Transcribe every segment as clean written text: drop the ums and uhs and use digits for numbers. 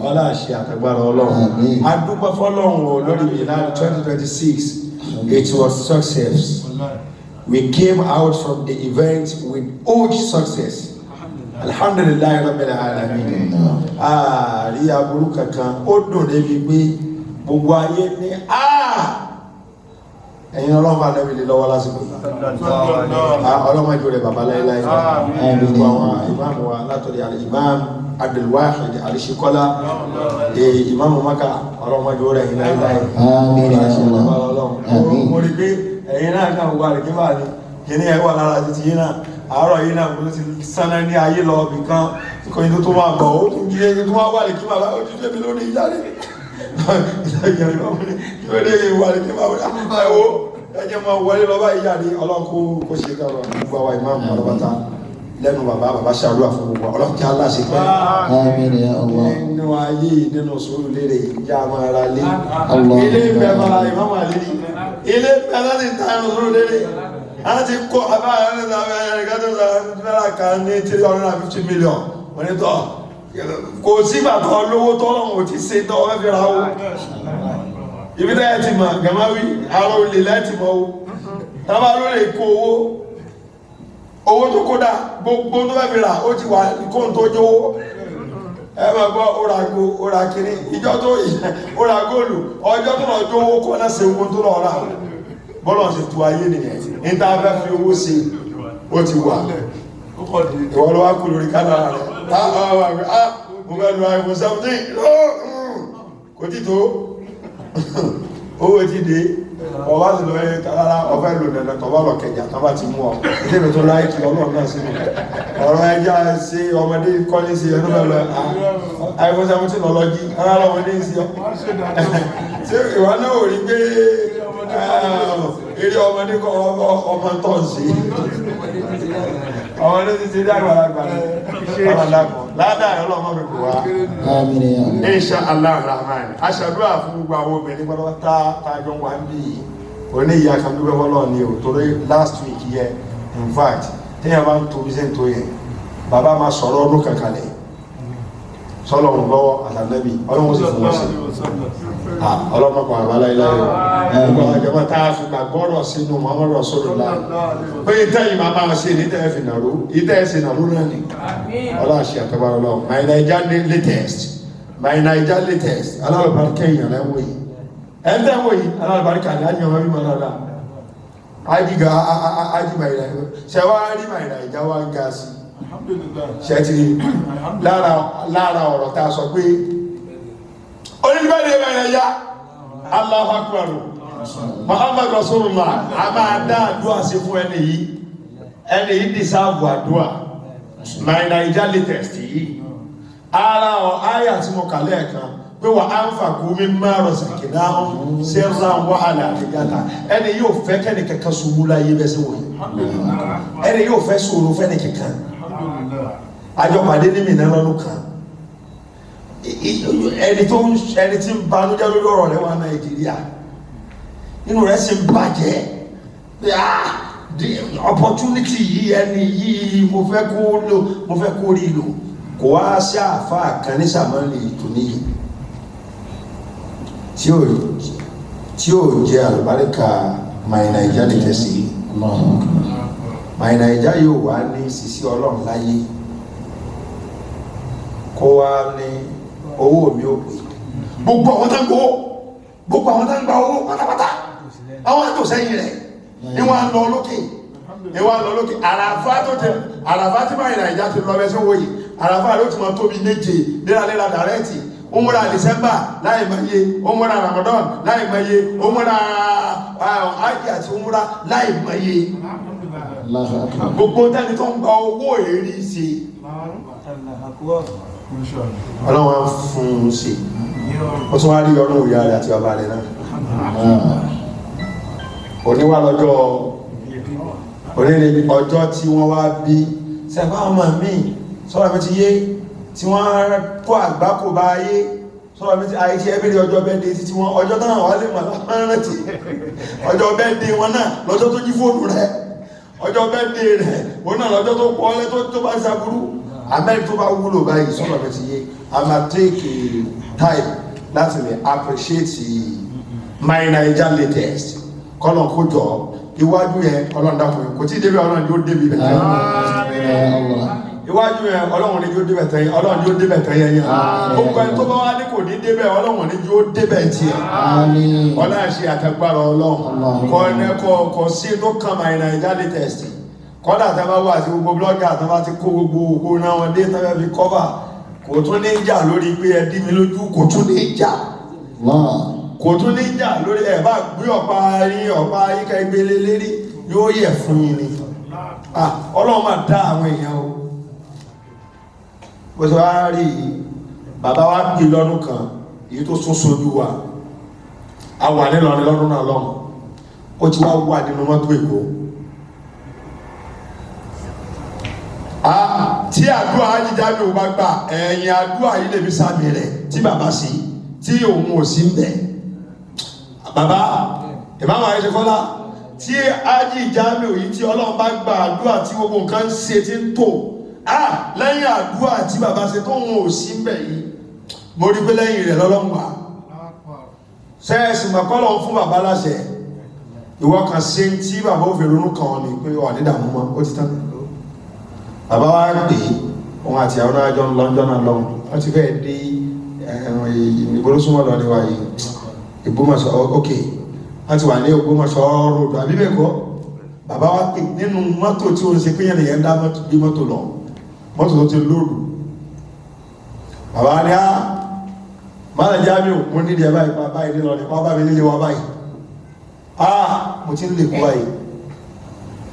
ọlá àṣẹ àtàgbára Ọlọ́run adúpẹ́ fọ́lọ́run lórí ìlànà 2026 it was success. We came out from the event with huge success. Alhamdulillah Rabbil Alamin. Rí aburú kankan ó dùn débi pé gbogbo ayé ní ẹ̀yin Ọlọ́run bá lẹ́bi lè lọ́wọ́ lásìkò ọlọ́mọdé rẹ̀ bàbá láíláí gbogbo àwọn ìmáàmù wa látọ̀rí ìmáàmù Abdulwahid Alishikola ìmáàmù Maka ọlọ́mọdé rẹ̀ yìí láíláí mo rí pé ẹ̀yin náà kàn wà rẹ̀ kíbà ní kìíní ẹ̀wà lára títí yìí náà àárọ̀ yìí náà mo ti sáná ní ayé lọ bì kan kò ní tó máa bọ̀ ó tún jíye tó máa wà rẹ̀ kíbà bá ojú tẹ́mi lórí ìjáde ẹjẹ́ máa wọlé lọ́bá ìyáde ọlọ́kú kó ṣe káwà gbogbo àwọn ìmáàmù ọlọ́bátá lẹ́nu bàbá ṣàdúrà fún gbogbo ọlọ́kí aláṣẹ pẹ́ nínú ayé nínú sùúrù lérè ìjà máa ra lé ilé ìfẹ́ mara ìmáàmù àlèrí ilé ìfẹ́ láti ta ẹnu sùúrù lérè láti kó àbáyé ní 350 million wọ́n ní tọ́ kò sígbà tó lówó tọ́lọ́run ti ṣe tọ́ ẹ fi ra owó ibi tẹ́ ti mọ̀ gẹ̀máwí ara olè láti mọ̀ owó tàbá ló lè kó owó tó kódà gbogbo tó bẹ́ fi rà ó ti wà kóhùn tó jówó ẹ máa gbọ́ òràgbò òràkiri ìjọ tó òrà góòlù ọjọ́ tó lọ jówó kọ́ náà ṣe owó tó lọ rà bọ́lọ̀ sì tu ayé nìyẹn níta fẹ́ fi owó ṣe ó ti wà ìwọ́n ló wá kú lórí kádàrà rẹ̀ mo fẹ́ lu iPhone 17 kò tí tó owó ti dé ọba ti lọ ẹ tààrà ọfẹ́ lò nẹ̀nẹ̀ tọ́bá lọ kẹjà tọ́bá ti mú ọ ìdíbi tó láìkì ọlọ́run náà sínú ọ̀rọ̀ ẹja sí ọmọdé kọ́lé sí ẹnu mẹ́lọ iPhone 17 lọ́lọ́jí ara lọ́mọdé sí ọ tí ìwà náà ò rí pé eré ọmọdé kọ́ ọmọ tọ́ sí ọmọdé ti ti dá àgbàlagbà ládàá ọlọ́mọ mi kò wá insha Allah rahman aṣàdúrà fún gbogbo àwọn obìnrin gbọ́dọ̀ tájọ wà ń bí oní ìyá kan dúpẹ́ fọ́lọ́ ní o torí last week yẹ in fact téèyàn bá ń tóbi sí tó yẹ bàbá máa sọ̀rọ̀ ọdún kankanlẹ̀ sọ́lọ́run lọ́wọ́ àtàlẹ́bí ọlọ́run sì fún wọn sí ọlọ́mọkọ̀ àbáláìláyọ̀ ẹgbọ́n àjọmọ́ táà fi gbàgbọ́rọ̀ sínú Muhammad Rasulullah pé ìtẹ́yìn máa máa ṣe ní tẹ́ẹ̀fì nàró ìtẹ́ẹ̀sì nàró náà ni ọlọ́ṣẹ́ àtọ́bára lọ my Naija latest alálùbáríkẹ́ èèyàn lẹ́wọ̀ yìí ẹ̀ẹ́dẹ́wọ̀ yìí alálùbáríkà ní ájì ọmọ bímọ náà ájìgá ájì Naija ṣẹwàárí my Naija wá ń ga sí ṣẹ́tìrí lára ọ̀rọ̀ tá a sọ pé onígbàdé bẹ̀rẹ̀ ya Allahu Akbar Muhammad Rasulullah a máa dá àdúrà sí fún ẹni yìí dìsáàbù àdúrà my Naija latest yìí ara ọ̀ áyà tí mo kàlẹ̀ ẹ̀kan pé wà á ń fàkú mi máa rọ̀ sàkìdá sí rán wàhálà àfíjáta ẹni yóò fẹ́ kẹ́ni kankan ṣubú láyé bẹ́sẹ̀ wòye ẹni yóò fẹ́ sọ̀rọ̀ fẹ́ni kankan àjọpàdé ní mìíràn lọ́dún kan ẹni tí ń banújẹ́ lórí ọ̀rọ̀ rẹ̀ wà Nàìjíríà inú rẹ̀ sì ń bàjẹ́ the opportunity yìí ẹni yìí mo fẹ́ kó rí lò kò wá sí àfáà kan ní sàmọ́lì tó níyì tí ó jẹ́ àlùbáríkà my Naija lè tẹ̀sí my Naija yóò wá ní sísí Ọlọ́run láyé kó wá ní owó mi ò pè gbogbo àwọn tó ń gbogbo àwọn tó ń gba owó pátápátá àwọn àtò sẹ́yìn rẹ̀ ní wọ́n lọ lókè àràfá tí máa Naija ti lọ bẹ́sẹ̀ wòye àràfá ló ti máa tóbi méje léraléra dàrẹ́tì umura December láì mọye umura Ramadan láì mọye umura hajj àti umura láì mọye gbogbo tẹ́ni tó ń gba owó èrí sí ọlọ́wọ́n fún un sí ó tún wá rí ọdún ìyá rẹ̀ àti bàbá rẹ̀ náà oníwà lọ́jọ́ onílé ọjọ́ tí wọ́n wá bí sẹ́fà ọmọ mi sọ́rọ̀ mi ti yé tí wọ́n kó àgbákò bá ayé sọ́rọ̀ mi ti ayé tí ẹbí rí ọjọ́ bẹ́ẹ̀dẹ̀ tí wọ́n ọjọ́ náà wà lè mọ̀ lápẹ́rẹ́tì ọjọ́ bẹ́ẹ̀dẹ̀ wọn náà lọ́jọ́ tó jí fóònù rẹ̀ ọjọ́ bẹ́ẹ̀dẹ̀ rẹ̀ òun náà lọ́jọ́ tó pọ̀ ọlẹ́ tó bá ń sàbúrú amẹ́rin tó bá wúlò báyìí sọ́nà bẹ́ẹ̀ ti yé a máa take time láti lè appreciate my Naija latest kọ́nà kó jọ iwájú yẹn ọlọ́run dàpọ̀ kò tí ì débi ọlọ́run yóò débi bẹ̀tẹ̀ iwájú yẹn ọlọ́run ní yóò débẹ̀ tẹ́yẹ ọlọ́run yóò débẹ̀ tẹ́yẹ yẹn gbogbo ẹni tó bá wá ní kò ní débẹ̀ ọlọ́run ní yóò débẹ̀ tiẹ̀ ọlọ́run ṣe àtẹ̀gbára ọlọ́run kọ́ sí tó kàn my Naija latest kọ́dà tí a bá wà sí gbogbo blọ́gà tí a bá ti kó gbogbo ògbó náà wọn dé tí a bá fi kọ́fà kò tún ní jà lórí pé ẹ dí mi lójú kò tún ní jà kò tún ní jà lórí ẹ bá gbé ọ̀pá yíká ìgbélé lérí yóò yẹ fún yín ni ọlọ́run máa dá àwọn èèyàn o bó ṣe wá rí bàbá wa gbé lọ́dún kan èyí tó sún sójú wa a wà nílọrin lọ́dún náà lọ́hùn ó ti wá wà nínú mọ́tò Èkó tí àdúrà ajíjá mi ò bá gbà ẹ̀yìn àdúrà yìí lè fi sáàmì rẹ̀ tí bàbá sí tí òun ò sí ń bẹ̀ bàbá ìmáàmù àyẹ̀ṣẹ́ kọ́lá tí ajíjá mi ò yí tí ọlọ́run bá gba àdúrà tí gbogbo nǹkan ṣe ti ń tò lẹ́yìn àdúrà tí bàbá ṣe tó òun ò sí ń bẹ̀ yìí mo rí pé lẹ́yìn rẹ̀ lọ́lọ́run wà sẹ́ẹ̀sì mọ̀kọ́lọ́ fún bàbá láṣẹ ìwọ kan ṣe tí bàbá ò fi ronú kan ní pé wà ní ìdààmú mọ́ ó ti tán bàbá wa pè òun àti àwọn àjọ lọ́jọ́ náà lọ́wọ́ wọ́n ti fẹ́ dé ìgbólósúnmọ́ lọ ní wáyé Ògbómọ̀ṣọ́ ok wọ́n ti wà ní Ògbómọ̀ṣọ́ ròdù àbí bẹ́ẹ̀ kọ́ bàbá wa pè nínú mọ́tò tí ó ń ṣe pé yẹn nìyẹn dá bí mọ́tò lọ mọ́tò tó ti lóòdù bàbá wa ní máa jẹ́ àmì òkú nídìí ẹ̀bá ìpá báyìí nílọ nípa bá mi nílé wa báyìí mo ti ń lè kú báyìí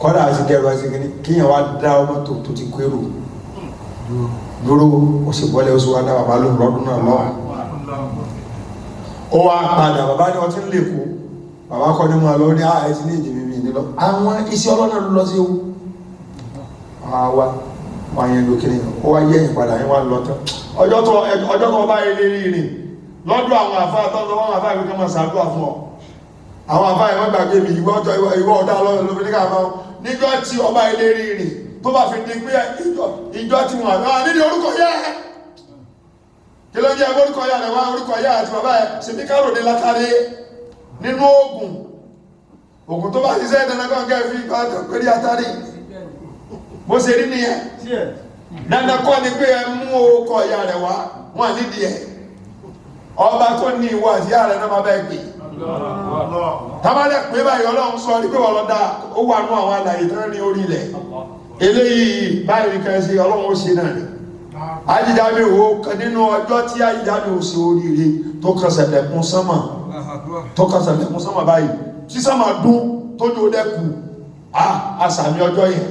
kọ́dà àti dẹ̀rọ àti kíyàn wá dá ọmọ tó ti kérò lóró ó sì bọ́lẹ̀ oṣù wá dá bàbá lóòrùn lọ́dún náà lọ́wọ́ ó wá padà bàbá ní ọtí ń lè kú bàbá kọ́ ní mọ́ lọ ní ààrẹ ní ìdí mímí nílọ àwọn iṣẹ́ ọlọ́nà ló lọ sí ewu wà yẹn lókè ní ó wá yẹ́yìn padà yẹn wá lọ tán ọjọ́ tó bá ilé rírìn lọ́dọ̀ àwọn àfáà tọ́lọ́ wọn àfáà ìwé kan máa ṣàdúrà fún ọ àwọn àfáà ìwọ́n gbàgbé mi ìwọ́ ọ̀dá lọ́wọ́ ló fi ní káàmọ́ níjọ́ tí ọba ilé rírìn tó bá fi di pé ìjọ tí wọ́n àgbà nídìí orúkọ yẹ́ kí ló jẹ́ orúkọ yá rẹ̀ wá orúkọ yá àti bàbá ẹ̀ sì ní kárò ní látàrí nínú oògùn tó bá ṣiṣẹ́ ìdánagbọ́n kẹ́ fi pẹ̀lú àtàrí bó ṣe rí nìyẹn dandan kọ́ ni pé ẹ mú orúkọ ìyá rẹ̀ wá wọn nídìí ẹ̀ ọba tó ní ìwọ àti ìyá rẹ̀ náà máa bẹ́ẹ̀ gbé tábàlẹ̀ pé báyìí ọlọ́run sọ ní pé wọ́n lọ dá ó wà nú àwọn àlàyé tán ní orí ilẹ̀ eléyìí báyìí kan sí ọlọ́run ó ṣe náà ni ajíjáde wo kan nínú ọjọ́ tí ajíjáde ò sí oríire tó kẹsẹ̀ lẹ̀kún sánmà báyìí tí sánmà dún tó jò dẹ́kù àsàmì ọjọ́ yẹn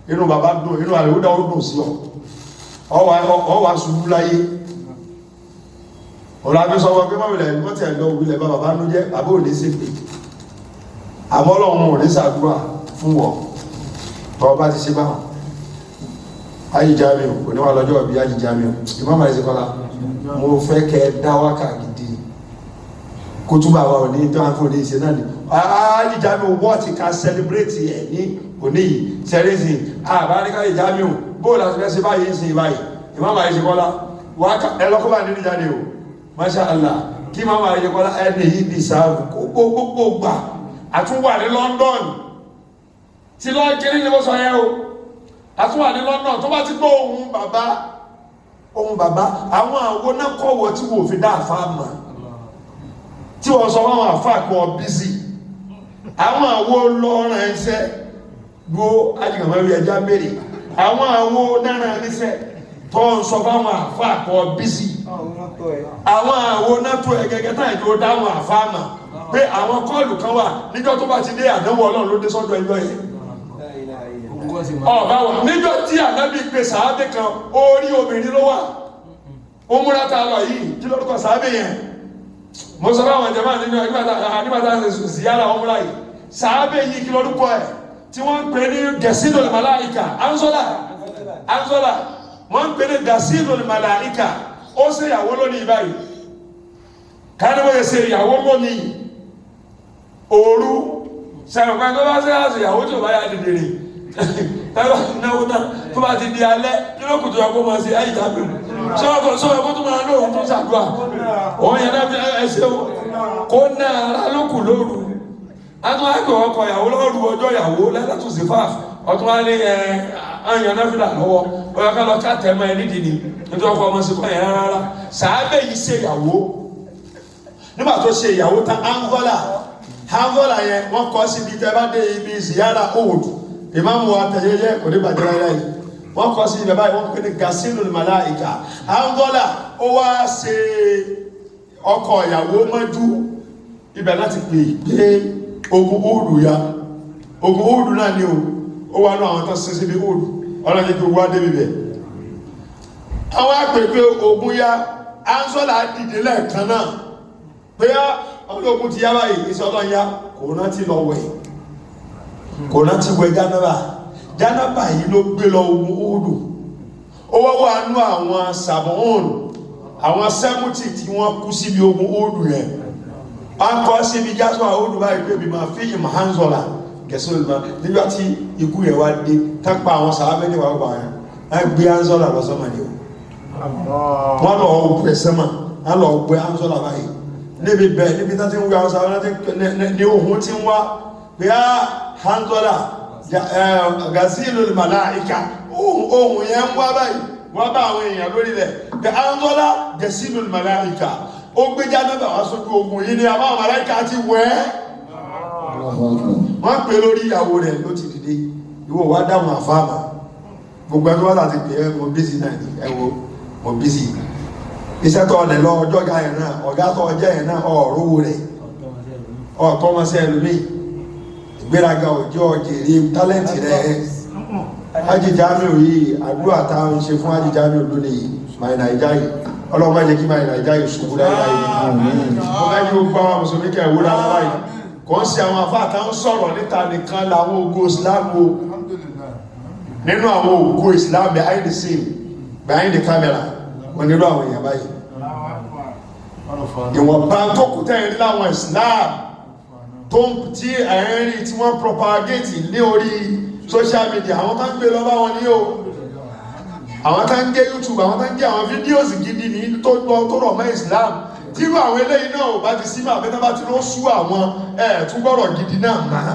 inú bàbá dùn inú àríwúdá ó dùn sí ọwà ṣubú láyé ọ̀làbí sọ wọ́n pé mọ́bìlẹ̀ wọ́n ti ẹ̀lọ òwúlẹ̀ bá bàbá nú jẹ́ bàbá ò ní sí pé àmọ́ Ọlọ́run ò ní ṣàdúrà fún wọ́n tọ́ bá ti ṣe bá wọn ayíjámi ò kò ní wà lọ́jọ́ bí ayíjámi ò ìmọ́mà ẹ̀sìn kọ́lá mo fẹ́ kẹ́ dá wákà gidi kó túbà wà ò ní tó àfún òní ìṣe náà ni ayíjámi ò wọ́n ti ká celebrate ẹ̀ ní òní yìí sẹ́rẹ́sì àbáríkà ayíjámi ò bóòlù àti fẹ́ ṣe báyìí ń sin báyìí ìmọ́mà ẹ̀sìn kọ́lá wákà ẹlọ́kọ́bà nínú jáde ò Masha Allah kí máa máa yẹ kọ́lá ẹni yìí di sáàbù gbogbo gbà àtúnwà ní London tí lọ́ kiri ní ó sọ yẹ́ o àtúnwà ní London tó bá ti gbọ́ ohun bàbá àwọn àwo náà kọ́wọ́ tí wò fi dá àfáà mọ̀ tí wọ́n sọ fáwọn àfáà pọ̀ bísí àwọn àwo lọ́ràn iṣẹ́ gbó ajínigbàmọ́ ẹja mẹ́rin àwọn àwo náà níṣẹ́ tó ń sọ fáwọn àfáà pọ̀ bísí àwọn àwọn onátó ẹgẹgẹ táyì tó dáwọn àfáàmà pé àwọn kọlù kan wà níjọ́ tó bá ti dé àdánwò Ọlọ́run ló dé sọ́dọ̀ ẹjọ́ yẹn ọba wà níjọ́ tí ànábì pé sàábé kan orí obìnrin ló wà ó múra tá a lọ yìí kí lórúkọ sàábé yẹn mo sọ fáwọn jẹmọ nínú nígbàtà ziyara ọmúra yìí sàábé yìí kí lórúkọ ẹ tí wọ́n ń pè ní gẹ̀sídò màláìkà anzola wọ́n ń pè ní gẹ̀sídò màláìkà ó ṣe ìyàwó lónìí báyìí káníwó yẹ ṣe ìyàwó lónìí òru sẹ́wọ̀n kan tó bá ṣe àṣẹ ìyàwó tí ò bá yá dìde rè tábà náwó náà tó bá ti di alẹ́ kí ló kù tó yẹ kó máa ṣe ayé ìjábẹ̀ sọ́wọ́ kó tó máa lóhùn tó ṣàdúrà òun yẹn náà fi ẹsẹ̀ o kó ná ara ló kù lóru àtúntò àgbẹ̀ ọkọ̀ ìyàwó lọ́rù ọjọ́ ìyàwó lẹ́tàtún sí fáf ọtún wá ní àyàn náà fi là lọ́wọ́ ọyọ ká lọ ká tẹ̀ mọ́ ẹ nídìí ni nítorí ọkọ̀ ọmọ sí fún ẹ̀yà rárá sàábẹ̀ yìí ṣe ìyàwó nígbà tó ṣe ìyàwó tán hangola yẹn wọ́n kọ́ síbi tẹ́ bá dé ibi ziyara old ìmáàmù àtẹ̀yẹyẹ kò ní bàjẹ́ láyé yìí wọ́n kọ́ sí ibẹ̀ báyìí wọ́n pè ní gasilul malaika hangola ó wá ṣe ọkọ ìyàwó mọ́jú ibẹ̀ láti pè ogun oòdù ya ogun oòdù náà ni ó wá náà àwọn tó sin síbi oòdù ọlọ́dún kí wá débi bẹ̀ àwọn àpèpè ogun ya hangola dìde lẹ́ẹ̀kan náà pé ọlọ́gun ti yá báyìí ìṣọ́lọ́ ya kò rántí lọ wẹ̀ kò rántí wẹ̀ jánàbà yìí ló gbé lọ ogun oòdù ó wọ́wọ́ àánú àwọn sàbọ̀n àwọn 70 tí wọ́n kú síbi ogun oòdù yẹn a kọ́ síbi jásọ́ oòdù báyìí pé bí máa fi yìí mahanzola gẹ̀ẹ́sọ́ ìgbà nígbà tí ikú yẹn wá dé tápá àwọn sàábẹ́ ní wàá gbà yẹn a gbé hanzola lọ sọ́mà ní o wọ́n lọ gbé sẹ́mà a lọ gbé hanzola báyìí níbi bẹ́ẹ̀ níbi tí wọ́n ti ń wí àwọn sàábẹ́ ní ohun tí ń wá pé á hanzola gasilul malaika ohun yẹn ń wá báyìí wọ́n bá àwọn èèyàn lórí rẹ̀ the hanzola gasilul malaika ó gbé jánábà wá sójú ogun yìí ni àwọn màláíkà ti wẹ̀ wọ́n pè lórí ìyàwó rẹ̀ ló ti dìde ìwọ wá dáhùn àfáàmà gbogbo ẹgbẹ́ wọ́n láti pè é mo bísí náà ní ẹwọ mo bísí iṣẹ́ tó ọ̀nà lọ ọjọ́ ga yẹn náà ọ̀gá tó ọjọ́ yẹn náà ọ̀rọ̀wò rẹ̀ ọ̀tọ́mọsẹ́ ẹlòmí ìgbéraga òjò ọ̀jẹ̀rẹ̀ tálẹ́ǹtì rẹ̀ ajíjámi yìí àdúrà táwọn ṣe fún ajíjámi lónìí my Naija yìí ọlọ́mọ jẹ́ kí my Naija yìí ṣubú dáadáa yìí mo fẹ́ kí ó gbá wa mùsùlùmí kẹ́ ìwúra lára yìí kò ń ṣe àwọn afá àtàwọn sọ̀rọ̀ níta nìkan làwọn ògo Islam o nínú àwọn ògo Islam behind the scene behind the camera wọn nílò àwọn èèyàn báyìí ìwọ̀nba tó kù tẹ́yìn láwọn Islam tó ń tí ẹ̀rín tí wọ́n propagate ní orí social media àwọn tá ń gbé lọ bá wọn ní o àwọn tá ń gé YouTube àwọn tá ń gé àwọn fídíòsì gidi ní tó rọ̀ mọ́ Islam tírú àwọn eléyìí náà ò bá ti sí máa bẹ́tẹ́ bá ti ló sú àwọn tún gbọ́rọ̀ gidi náà máa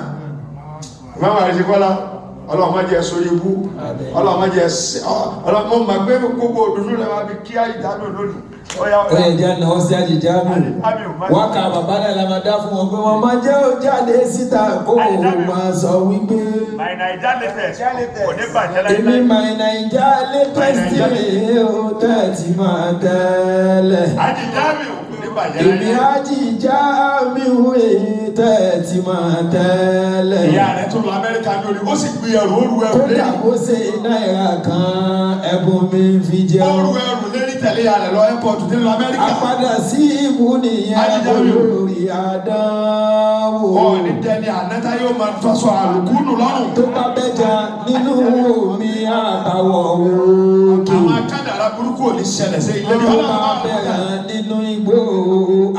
ìmáàmù àríṣekọ́lá ọlọ́run má jẹ́ sórí ibú ọlọ́run má jẹ́ ọlọ́run má gbé gbogbo òdùnú rẹ̀ wá bí kí àyíjáde lónìí ó yẹ jẹ́ náà sí àjíjáde wọ́n ká bàbá náà la máa dá fún wọn pé wọ́n máa jẹ́ ó jáde síta kó o máa sọ wípé my Naija latest kò ní bàjẹ́ láyé èmi my Naija latest rèé ó tẹ̀tí máa tẹ́lẹ̀ àjíjáde èmi àjíjáde rèé tẹ̀tí máa tẹ́lẹ̀ ìyá rẹ̀ tó lọ Amẹ́ríkà ní orí ó sì gbé ẹrù ó ru ẹrù kódà kó ṣe náírà kan ẹ̀bùn mi fi jẹun ó ru ẹrù lérí tẹ̀lé ìyá rẹ̀ lọ airport ní lọ Amẹ́ríkà àpadà sí ibù nìyẹn olórí àdánwò ọ̀ọ́ni dẹni ànátá yóò máa tọ́sọ àlùkùnù lọ́rùn tó bá bẹ́jà nínú omi àbáwọ̀ òkè àwọn akádàrá burúkú ò ní ṣẹlẹ̀ sí ilé ní tó ọlọ́run bá bẹ̀rẹ̀ nínú igbó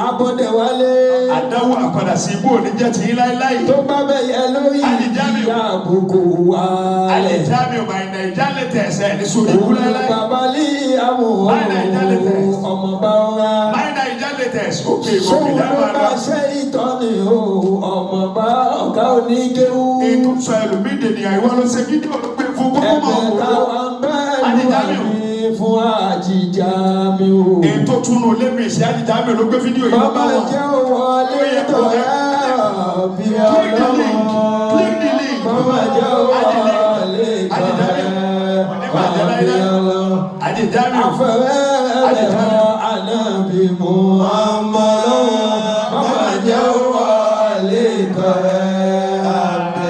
abọ́dẹ̀wálé àdáwò àpadà sí ibú ò ní jẹ́ tìyín láíláí tó bá bẹ̀yẹ lórí ìyá àbùkù wa àlèjáde ò my Naija latest ẹ̀ ní sórí ibú láíláí babalí àwọn ọmọ bá wá my Naija latest òkè sóhun ló dábàá bá ṣe ìtọ́ni ọmọ bá ọ̀gá oníkéwú ètò sọ ẹlòmíì dènìyàn ìwọ ló ṣe fídíò ló pé fún gbogbo máa ẹ̀bẹ̀ wò ó táwọn bẹ́ẹ̀ lù mí fún àjíjámi o. ètò túnú lémi ìṣe àjíjámi ló gbé fídíò yìí bàbá jẹ́ wọlé tó ẹ̀ bí ọlọ́mọ bàbá jẹ́ wọlé tó ẹ̀ bí ọlọ́mọ afẹ́rẹ́ rẹ̀ ànábì Muhammad bàbá jẹ́ wọlé tó ẹ̀ bí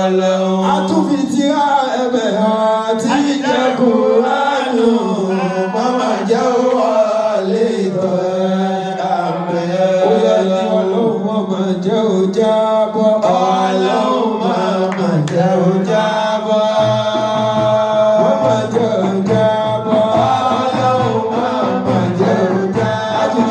ọlọ́mọ. àtúnfi tí a ẹ̀bẹ̀ àti ìjẹ́kùn ránù bàbá jẹ́ wọlé tó ẹ̀ bí ọlọ́mọ. ọlọ́run máa jẹ́ ó jábọ́ ọlọ́run máa jẹ́ ó jábọ́. Jẹ́ ó jábọ́ ọlọ́run máa jẹ́ ó jábọ́.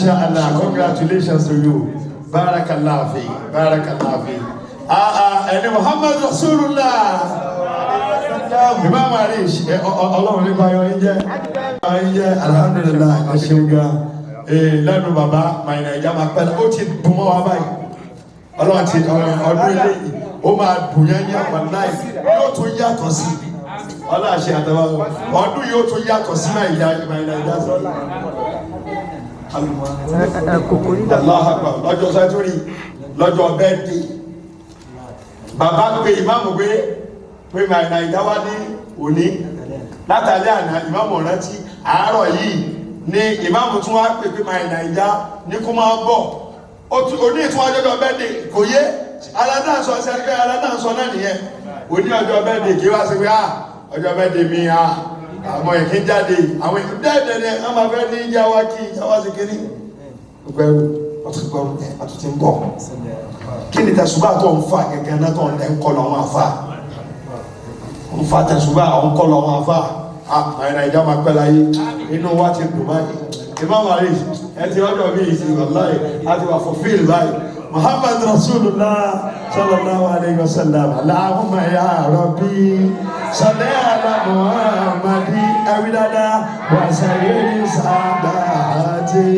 MashaAllah, congratulations to you. Barakallah fi, barakallah fi. And Muhammad Rasulullah. Imam Arish, Allah ní báyọ̀ ẹ̀jẹ̀, alhamdulillah, ẹ̀ṣẹ̀wùgá. Lẹ́nu bàbá, my Naija máa pẹ́lá, ó ti dùn mọ́ wa báyìí. Ọlọ́run ti ọdún ilé yìí, ó máa dùn yẹn ní ọ̀pọ̀ láì, yóò tún yàtọ̀ sí. Ọlọ́run ṣe àtẹwà ọdún yóò tún yàtọ̀ sí Naija sọ. Allah akbar, lọ́jọ́ sẹ́túrì, lọ́jọ́ bẹ́ẹ̀dì. Bàbá pé ìmáàmù pé my Naija wá ní òní. Látàlẹ́ àná ìmáàmù rántí àárọ̀ yìí ni ìmáàmù tún wá pè pé my Naija ní kó máa bọ̀. Òní ìtún ọjọ́ bẹ́ẹ̀dì kò yé. Aládáǹsọ sẹ́gbẹ́ aládáǹsọ náà nìyẹn. Òní ọjọ́ bẹ́ẹ̀dì kí wá sí pé ọjọ́ bẹ́ẹ̀dì mi àwọn ìkín jáde àwọn ìkín dẹ́ẹ̀dẹ̀ a máa fẹ́ ní yáwá kí yáwá sí kí ní ọgbẹ̀rù ọtútùgbọ̀rù àtútù ń bọ̀ kí ni tẹ̀sùbá tó ń fa gẹ́gẹ́ náà tó ń lẹ́ ń kọlọ wọn àfá ń fa tẹ̀sùbá àwọn kọlọ wọn àfá àìrìn àìjá máa pẹ́ láyé inú wá ti dùn báyìí Imam Arish ẹ ti ọjọ́ bí ìsìn wàláì àti wà fulfill báyìí Muhammad Rasulullah sallallahu alayhi wa sallam Allahumma ya Rabbi salli ala Muhammadi awidada wa sayyidi saadati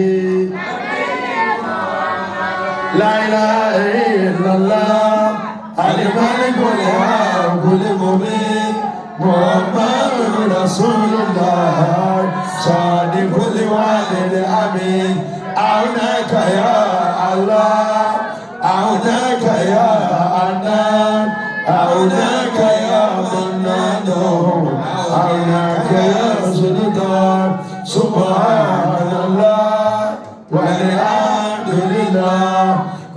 la ilaha illallah al-malikul haqqul mubin Muhammad Rasulullah sadiqul wa'dil amin aunaka ya Allah أعوذك يا أنان أعوذك يا منان أعوذك يا سلطان سبحان الله والحمد لله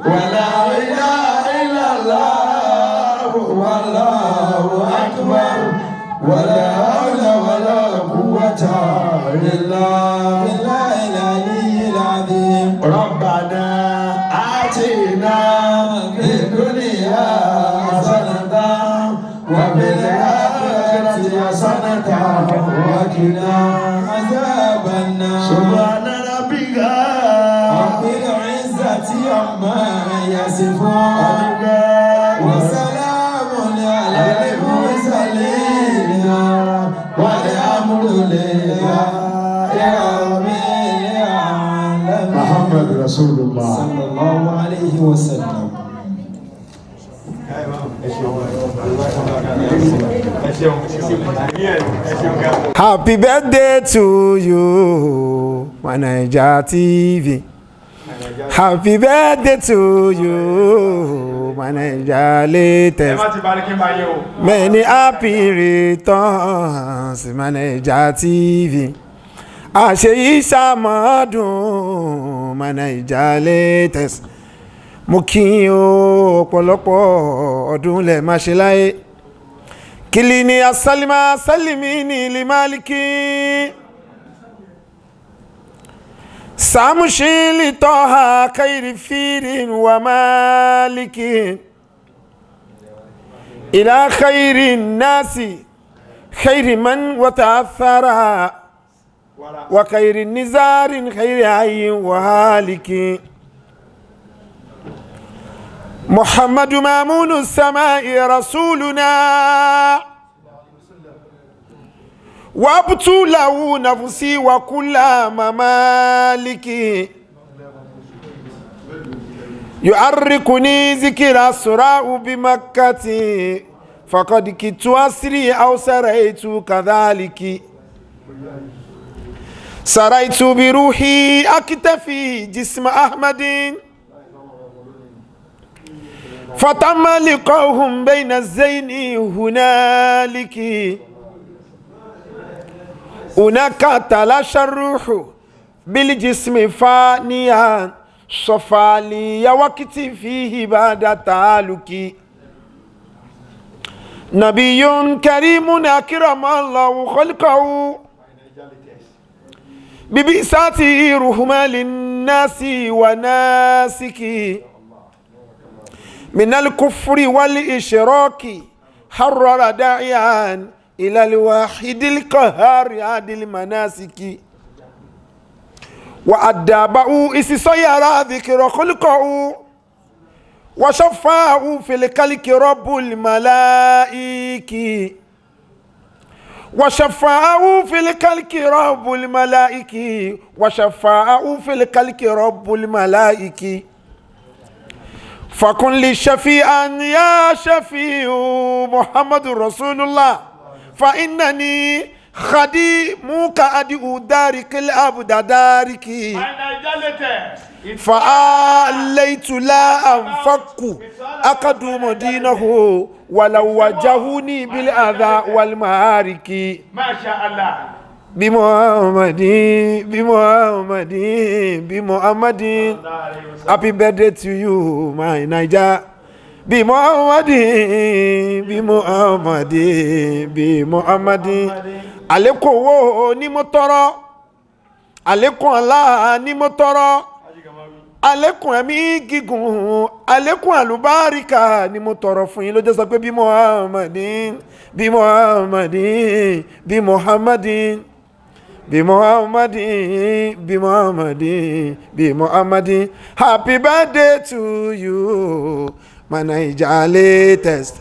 ولا إله إلا الله والله أكبر ولا حول ولا قوة إلا بالله العلي العظيم ربنا آتنا في الدنيا حسنة وفي الآخرة حسنة وقنا عذاب النار سبحان ربك رب العزة عما يصفون وسلام على المرسلين والحمد لله رب العالمين محمد رسول الله صلى الله عليه وسلم. Happy birthday to you, my Naija TV. Happy birthday to you, my Naija latest. Many happy returns, my Naija TV. Àṣeyí ṣàmọ́dún, my Naija latest. Mo kí yín o ọ̀pọ̀lọpọ̀ ọdún lẹ máa ṣe láyé. Kìlì ni asálímà sálímì ní ilé máàlìkì. Sàmùṣílì tọ́ha káyìrì fìrì wà máàlìkì. Ìlà káyìrì násì káyìrì man wàtàfàrà. Wa káyìrì nìzárì káyìrì ayyin wàhálìkì. محمد مامون السماء رسولنا وابت له نفسي وكل ممالكي يعرقني ذكر السراء بمكة فقد كدت أسري أو سريت كذلك سريت بروحي أكتفي جسم أحمد فتم لقاهم بين الزين هنالك هناك تلاشى الروح بالجسم فانيا صفى لي وقت فيه بعد تعالك نبي كريم أكرم الله خلقه ببئساته رحمة للناس وناسك من الكفر والإشراك حرر داعيا إلى الواحد القهار عاد المناسك وأدابه إسسيارا ذكر خلقه وشفاه في الكلك رب الملائكة وشفاه في الكلك رب الملائكة وشفاه في الكلك رب الملائكة فكن لي شفيعا يا شفيع محمد رسول الله فإنني خديمك أدعو دارك الأبد دارك فأليت لا أنفق أقدم دينه ولو وجهوني بالأذى والمعارك ما شاء الله بمحمد بمحمد بمحمد happy birthday to you my Naija بمحمد بمحمد بمحمد àlékún owó ni mo tọrọ àlékún ọlá ni mo tọrọ àlékún ẹ̀mí gígùn àlékún àlùbáríkà ni mo tọrọ fún yín ló jẹ́ sọ pé bí Muhammadin bí Muhammadin bí Muhammadin bí Muhammadin bí Muhammadin bí Muhammadin happy birthday to you my Naija latest.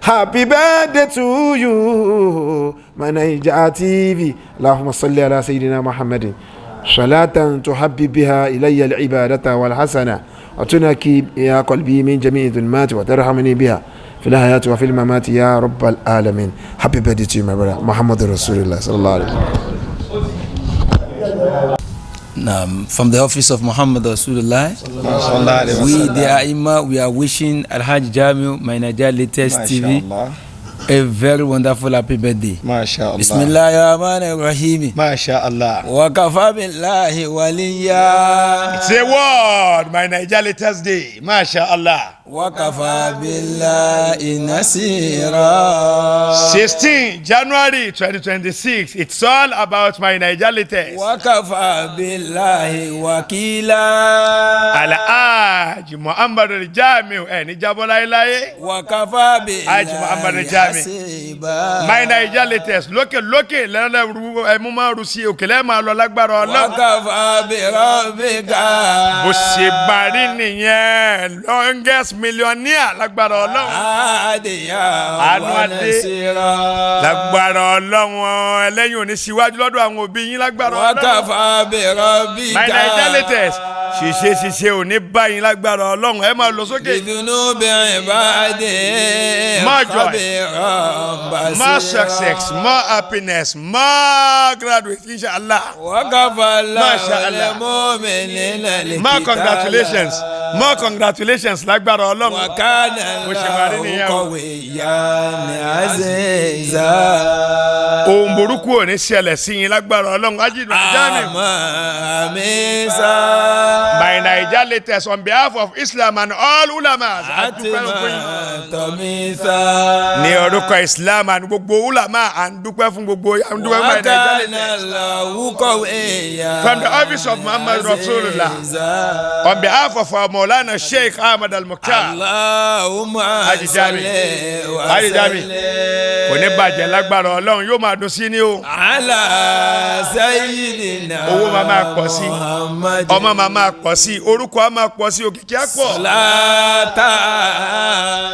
Happy birthday to you my Naija TV. اللهم صل على سيدنا محمد صلاة تحبب بها إلي العبادة والحسنة وتنكي يا قلبي من جميع الظلمات وترحمني بها في الحياة وفي الممات يا رب العالمين. Happy birthday to you my brother محمد رسول الله صلى الله عليه وسلم. From the office of Muhammad Rasulullah, we the Aima, we are wishing Alhaji Jamil, my Naija latest TV, a very wonderful happy birthday. MashaAllah. Bismillahirrahmanirrahim. MashaAllah. Wa kafa billahi waliya. It's a word, my Naija latest day. MashaAllah. Wa kafa billahi nasira. 16 January 2026. It's all about my Naija latest. Wa kafa billahi wakila. Alhaji Muhammad Jamil ẹni jábọ́ láéláé. Wa kafa billahi Alhaji Muhammad Jamil. My Naija latest lókè lẹ́nu ẹ̀mú máa rú sí òkè lẹ́ẹ̀ máa lọ lágbára Ọlọ́run. Wakafa bi rabbika. Bó ṣe parí nìyẹn longest millionaire lágbára Ọlọ́run. Àánú adé lágbára Ọlọ́run ẹlẹ́yìn òní síwájú lọ́dọ̀ àwọn òbí yín lágbára Ọlọ́run. Wakafa bi rabbika. My Naija latest ṣiṣẹ́ òní báyìí lágbára Ọlọ́run ẹ máa lọ sókè. Ìdùnnú bẹ̀rẹ̀ báyìí. More joy, more success, more happiness, more graduate, inshallah. Wakafa Mashallah. More congratulations, more congratulations lágbára Ọlọ́run. Wakana Bó ṣe máa rí nìyẹn o. kọ̀wé ya ni azeza. Ohun burúkú ò ní ṣẹlẹ̀ sí yín lágbára Ọlọ́run. Ajínigbé Jamiu. Amisa. My Naija latest on behalf of Islam and all ulamas. Ní orúkọ Islam and gbogbo ulama and dúpẹ́ fún gbogbo my Naija latest. From the office of Muhammad Rasulullah. On behalf of our Maulana Sheikh Ahmad Al-Mukhtar. Haji Jami. Kò ní bàjẹ́ lágbára Ọlọ́run yóò máa dùn sí ní o. Owó máa máa pọ̀ sí. Ọmọ máa máa pọ̀ sí. Orúkọ á máa pọ̀ sí. Òkìkí á pọ̀.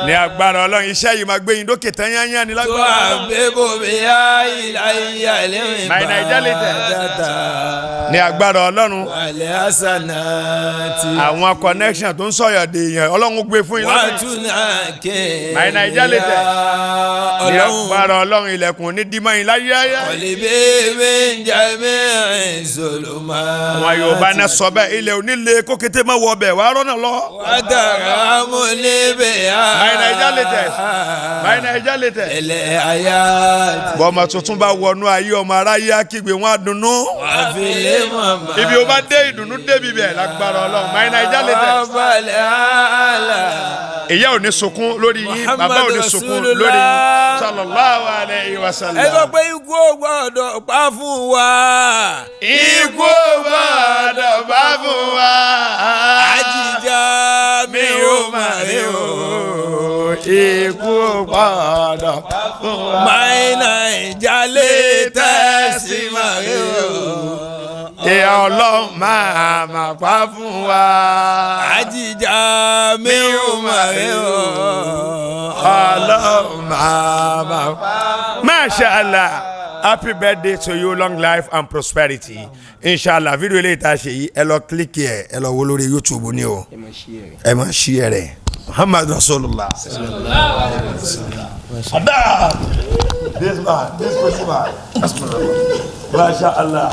Ní agbára Ọlọ́run iṣẹ́ yìí máa gbé yín dókè tán yányán ní lágbára. My Naija latest. Ní agbára Ọlọ́run. Àwọn connection tó ń sọ̀yọ̀ dè yẹn Ọlọ́run gbé fún yín lọ́sẹ̀. My Naija latest. Ní agbára Ọlọ́run ilẹ̀kùn ní dímọ̀ yín láyé ayé. Àwọn Yorùbá náà sọ bẹ́ẹ̀ ilẹ̀ onílé kó kété máa wọ ọbẹ̀ wàá rọ́nà lọ. My Naija latest. My Naija latest. Bọ́mọ tuntun bá wọnú ayé ọmọ aráyé akígbe wọn àdùnnú. Ibi ó bá dé ìdùnnú débi bẹ̀ lágbára Ọlọ́run. My Naija latest. Ìyá ò ní sunkún lórí yín, bàbá ò ní sunkún lórí yín. Sallallahu alayhi wa sallam. Ẹ sọ pé ikú ò gbọ́dọ̀ pa fún wa. Ikú ò gbọ́dọ̀ pa fún wa. Àjíjà mi ò máa rí o. Ikú ò gbọ́dọ̀ pa fún wa. My Naija latest máa rí o. ìyá ọlọ́run máa pa fún wa. àjíjà mi ò máa rí o. ọlọ́run máa pa. Mashallah. Happy birthday to you, long life and prosperity. Inshallah, video ilé ìta ṣe yìí ẹ lọ kílíkì ẹ lọ wo lórí YouTube ni o. ẹ máa share rẹ̀. Muhammad Rasulullah. Adab. This man, this person man. Mashallah.